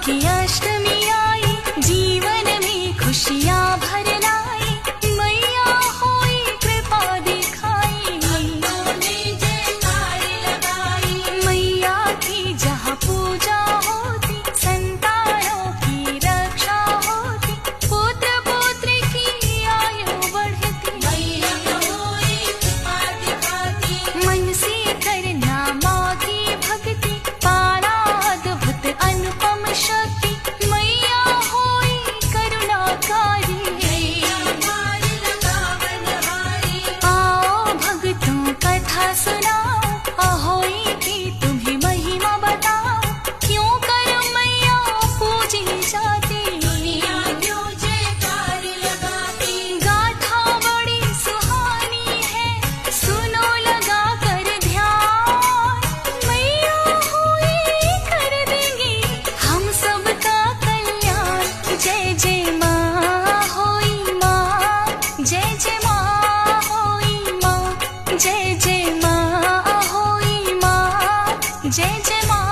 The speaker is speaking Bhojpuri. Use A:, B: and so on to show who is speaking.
A: की अष्टमी आई, जीवन में खुशियाँ भर लाई। मैया होई कृपा दिखाई, जयकार लगाई। मैया की जहाँ पूजा होती, संतानों की रक्षा होती। पुत्र पुत्र की आयु बढ़ती, मैया होई कृपा दिखाती। मन से करना माँ की भक्ति, पाना अद्भुत अनुपम शक्ति। मैया होई करुणाकारी, आओ भक्तों कथा सुनाओ। अहोई की तुम्हें महिमा बताओ, क्यों कर मैया पूजी जाती, दुनिया क्यों जयकार लगाती। गाथा बड़ी सुहानी है, सुनो लगा कर ध्यान। मैया हुई कर देंगी हम सबका कल्याण। जय जय माँ होई माँ, जय जय माँ होई माँ। जय जय माँ होई माँ, जय जय माँ।